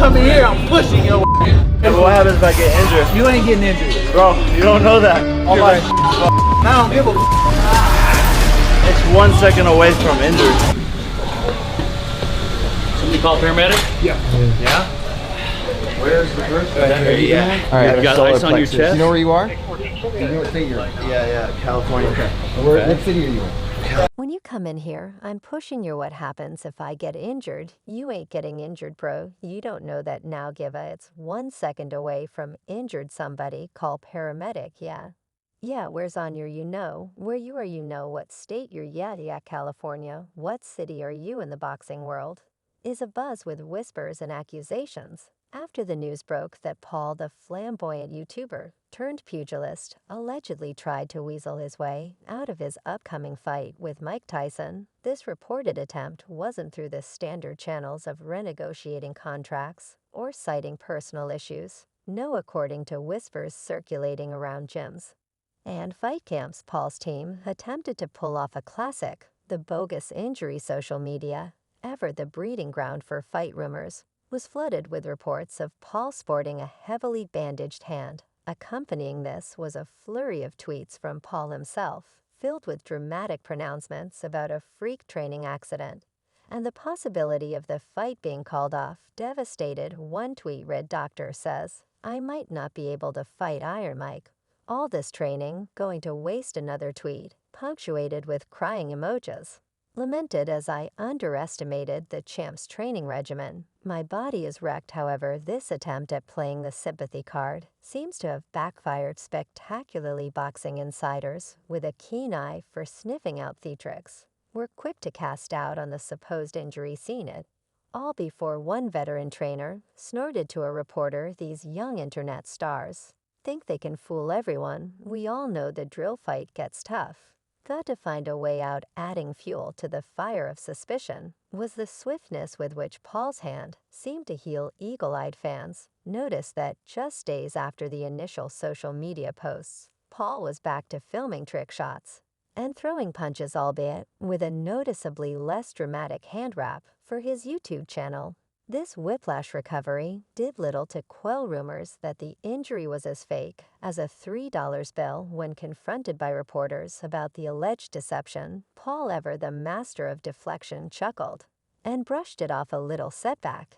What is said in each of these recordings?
coming here, I'm pushing your What happens if I get injured? You ain't getting injured. Bro, you don't know that. All right. I don't give a It's 1 second away from injury. Somebody call paramedic? Yeah. Yeah? Where's the first guy? Yeah. All right, You got ice on your chest? you know where you are? You know what state you're in? Yeah, California. Okay. What city are you in? When you come in here, I'm pushing your what happens if I get injured. You ain't getting injured, bro. You don't know that now, Giva. It's 1 second away from injured somebody. Call paramedic, yeah. Yeah, where's on your you know? Where you are you know? What state you're yeah, California. What city are you in the boxing world? Is a buzz with whispers and accusations. After the news broke that Paul, the flamboyant YouTuber turned pugilist, allegedly tried to weasel his way out of his upcoming fight with Mike Tyson, this reported attempt wasn't through the standard channels of renegotiating contracts or citing personal issues. No, according to whispers circulating around gyms and fight camps, Paul's team attempted to pull off a classic, the bogus injury. Social media, ever the breeding ground for fight rumors, was flooded with reports of Paul sporting a heavily bandaged hand. Accompanying this was a flurry of tweets from Paul himself, filled with dramatic pronouncements about a freak training accident and the possibility of the fight being called off. Devastated, one tweet read, "Doctor says, I might not be able to fight Iron Mike. All this training going to waste." Another tweet, punctuated with crying emojis, lamented, "As I underestimated the champ's training regimen. My body is wrecked." However, this attempt at playing the sympathy card seems to have backfired spectacularly. Boxing insiders, with a keen eye for sniffing out theatrics, were quick to cast doubt on the supposed injury. Seen it all before one veteran trainer snorted to a reporter, "These young internet stars think they can fool everyone. We all know the drill fight gets tough." Got to find a way out. Adding fuel to the fire of suspicion was the swiftness with which Paul's hand seemed to heal. Eagle-eyed fans noticed that just days after the initial social media posts, Paul was back to filming trick shots and throwing punches, albeit with a noticeably less dramatic hand wrap, for his YouTube channel. This whiplash recovery did little to quell rumors that the injury was as fake as a $3 bill. When confronted by reporters about the alleged deception, Paul, ever the master of deflection, chuckled and brushed it off. A little setback,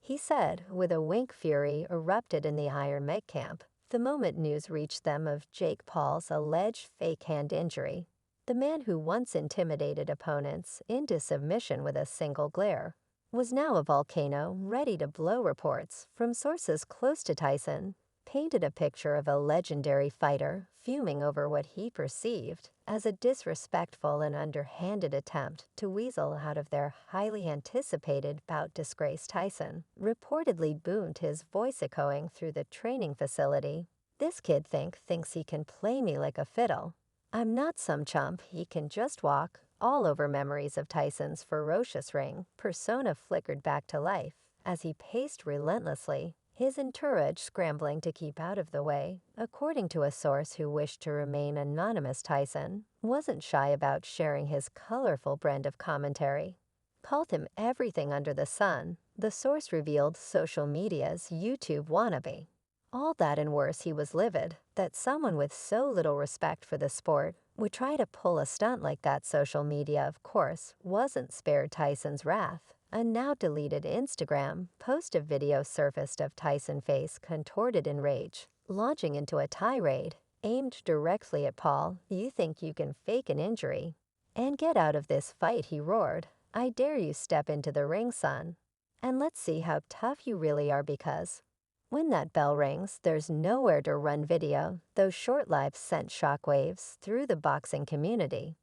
he said, with a wink. Fury erupted in the Iron Mike camp the moment news reached them of Jake Paul's alleged fake hand injury. The man who once intimidated opponents into submission with a single glare was now a volcano ready to blow. Reports from sources close to Tyson painted a picture of a legendary fighter fuming over what he perceived as a disrespectful and underhanded attempt to weasel out of their highly anticipated bout. Disgraced Tyson reportedly boomed, his voice echoing through the training facility, "This kid thinks he can play me like a fiddle. I'm not some chump, he can just walk." All over, memories of Tyson's ferocious ring persona flickered back to life as he paced relentlessly, his entourage scrambling to keep out of the way. According to a source who wished to remain anonymous, Tyson wasn't shy about sharing his colorful brand of commentary. Called him everything under the sun. The source revealed social media's YouTube wannabe. All that and worse. He was livid that someone with so little respect for the sport would try to pull a stunt like that. Social media, of course, wasn't spared Tyson's wrath. A now deleted Instagram post of video surfaced of Tyson, face contorted in rage, launching into a tirade aimed directly at Paul. "You think you can fake an injury and get out of this fight," he roared. "I dare you step into the ring, son, and let's see how tough you really are, because when that bell rings, there's nowhere to run." Video, those short lives sent shockwaves through the boxing community.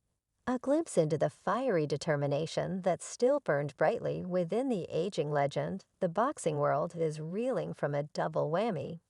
A glimpse into the fiery determination that still burned brightly within the aging legend. The boxing world is reeling from a double whammy.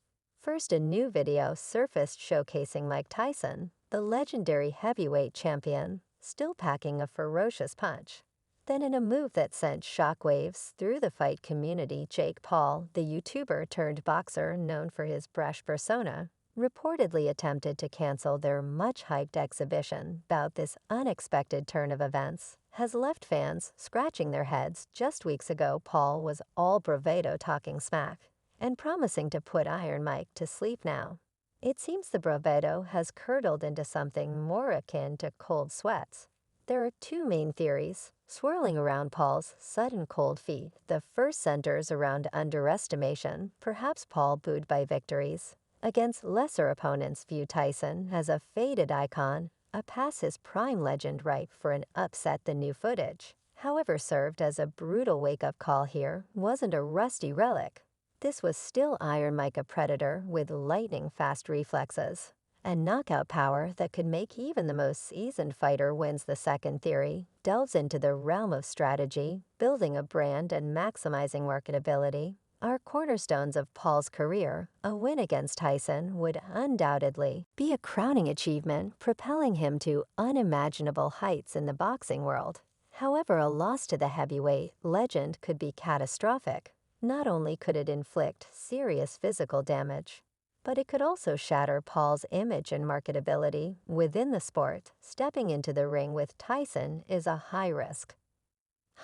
First, a new video surfaced showcasing Mike Tyson, the legendary heavyweight champion, still packing a ferocious punch. Then, in a move that sent shockwaves through the fight community, Jake Paul, the YouTuber turned boxer known for his brash persona, reportedly attempted to cancel their much-hyped exhibition bout. This unexpected turn of events has left fans scratching their heads. Just weeks ago, Paul was all bravado talking smack and promising to put Iron Mike to sleep now. It seems the bravado has curdled into something more akin to cold sweats. There are two main theories swirling around Paul's sudden cold feet. The first centers around underestimation. Perhaps Paul, booed by victories against lesser opponents, view Tyson as a faded icon, a past his prime legend ripe for an upset. The new footage, however, served as a brutal wake-up call. Here wasn't a rusty relic. This was still Iron Mike, a predator with lightning-fast reflexes and knockout power that could make even the most seasoned fighter wins. The second theory delves into the realm of strategy, building a brand and maximizing marketability. Are cornerstones of Paul's career. A win against Tyson would undoubtedly be a crowning achievement, propelling him to unimaginable heights in the boxing world. However, a loss to the heavyweight legend could be catastrophic. Not only could it inflict serious physical damage, but it could also shatter Paul's image and marketability within the sport. Stepping into the ring with Tyson is a high-risk,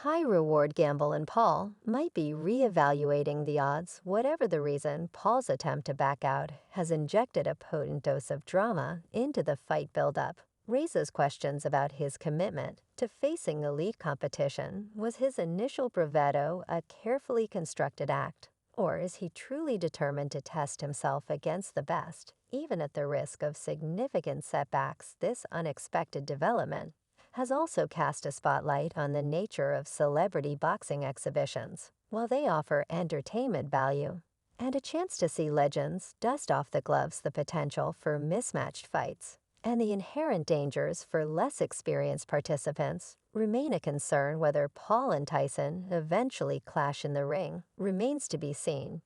high-reward gamble, and Paul might be re-evaluating the odds. Whatever the reason, Paul's attempt to back out has injected a potent dose of drama into the fight build-up, raises questions about his commitment to facing elite competition. Was his initial bravado a carefully constructed act, or is he truly determined to test himself against the best, even at the risk of significant setbacks? This unexpected development has also cast a spotlight on the nature of celebrity boxing exhibitions. While they offer entertainment value and a chance to see legends dust off the gloves, the potential for mismatched fights and the inherent dangers for less experienced participants remain a concern. Whether Paul and Tyson eventually clash in the ring remains to be seen.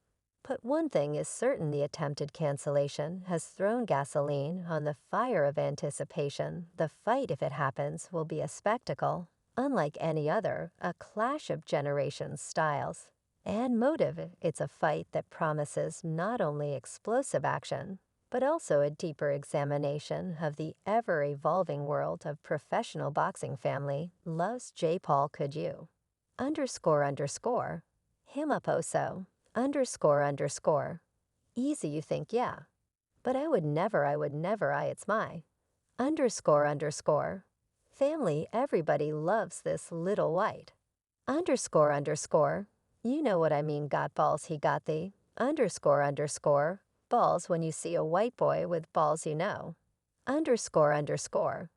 But one thing is certain: the attempted cancellation has thrown gasoline on the fire of anticipation. The fight, if it happens, will be a spectacle unlike any other, a clash of generations, styles, and motive. It's a fight that promises not only explosive action, but also a deeper examination of the ever-evolving world of professional boxing. Family loves J. Paul. Could you ___ him up oh so __. Easy, you think? Yeah. But I would never, it's my __. Family, everybody loves this little white __. You know what I mean. Got balls, he got the __. Balls. When you see a white boy with balls, you know __.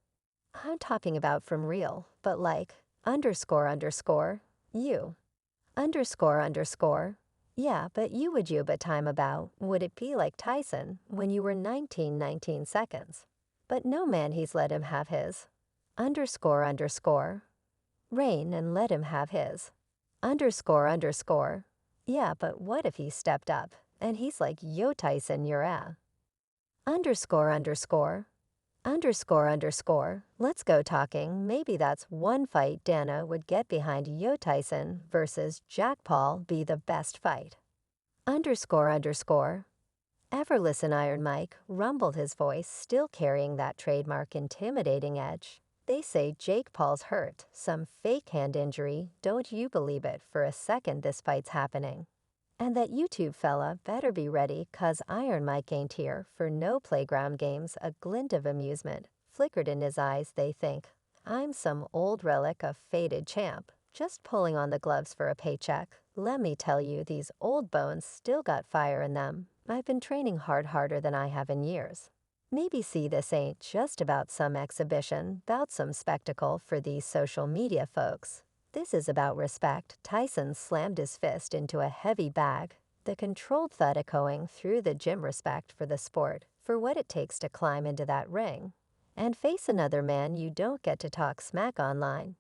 I'm talking about from real, but like __. You __. Yeah, but you would you but time about, would it be like Tyson when you were 19 seconds? But no, man, he's let him have his __. Reign and let him have his __. Yeah, but what if he stepped up and he's like, yo Tyson, you're a __. Let's go talking. Maybe that's one fight Dana would get behind. Yo Tyson versus Jack Paul be the best fight __. Ever listen? Iron Mike rumbled, his voice still carrying that trademark intimidating edge. They say Jake Paul's hurt, some fake hand injury. Don't you believe it for a second this fight's happening. And that YouTube fella better be ready, 'cause Iron Mike ain't here for no playground games. A glint of amusement flickered in his eyes. They think I'm some old relic of faded champ, just pulling on the gloves for a paycheck. Let me tell you, these old bones still got fire in them. I've been training harder than I have in years. Maybe see, this ain't just about some exhibition, about some spectacle for these social media folks. This is about respect. Tyson slammed his fist into a heavy bag, the controlled thud echoing through the gym. Respect for the sport, for what it takes to climb into that ring and face another man. You don't get to talk smack online,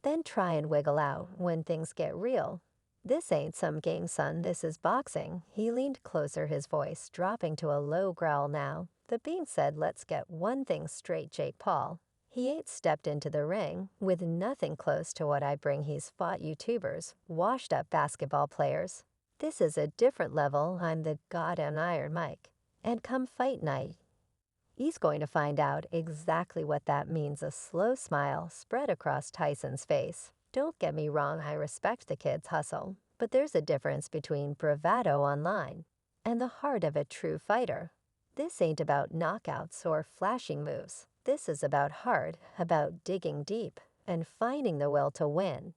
then try and wiggle out when things get real. This ain't some game, son, this is boxing. He leaned closer, his voice dropping to a low growl now. That being said, let's get one thing straight. Jake Paul, he ain't stepped into the ring with nothing close to what I bring. He's fought YouTubers, washed up basketball players. This is a different level. I'm the goddamn Iron Mike. And come fight night, He's going to find out exactly what that means. A slow smile spread across Tyson's face. Don't get me wrong, I respect the kid's hustle, but there's a difference between bravado online and the heart of a true fighter. This ain't about knockouts or flashing moves. This is about heart, about digging deep and finding the will to win.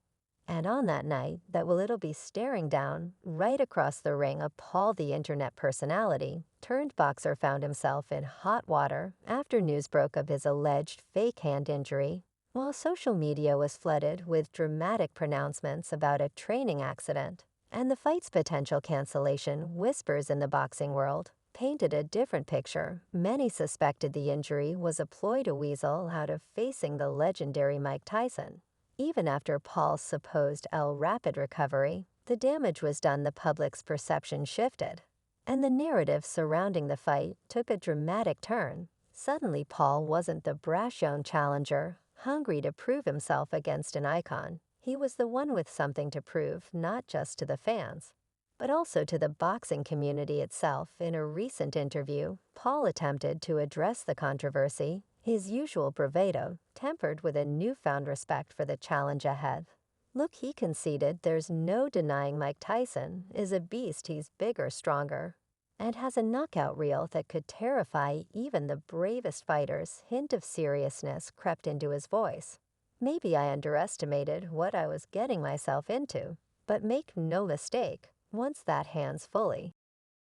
And on that night, that it'll be staring down, right across the ring, Paul the internet personality, turned boxer found himself in hot water after news broke of his alleged fake hand injury, while social media was flooded with dramatic pronouncements about a training accident. And the fight's potential cancellation, whispers in the boxing world, painted a different picture. Many suspected the injury was a ploy to weasel out of facing the legendary Mike Tyson. Even after Paul's supposed rapid recovery, the damage was done, the public's perception shifted, and the narrative surrounding the fight took a dramatic turn. Suddenly, Paul wasn't the brash young challenger, hungry to prove himself against an icon. He was the one with something to prove, not just to the fans, but also to the boxing community itself. In a recent interview, Paul attempted to address the controversy, his usual bravado tempered with a newfound respect for the challenge ahead. Look, he conceded there's no denying Mike Tyson is a beast. He's bigger, stronger, and has a knockout reel that could terrify even the bravest fighters. Hint of seriousness crept into his voice. Maybe I underestimated what I was getting myself into, but make no mistake, once that hand's fully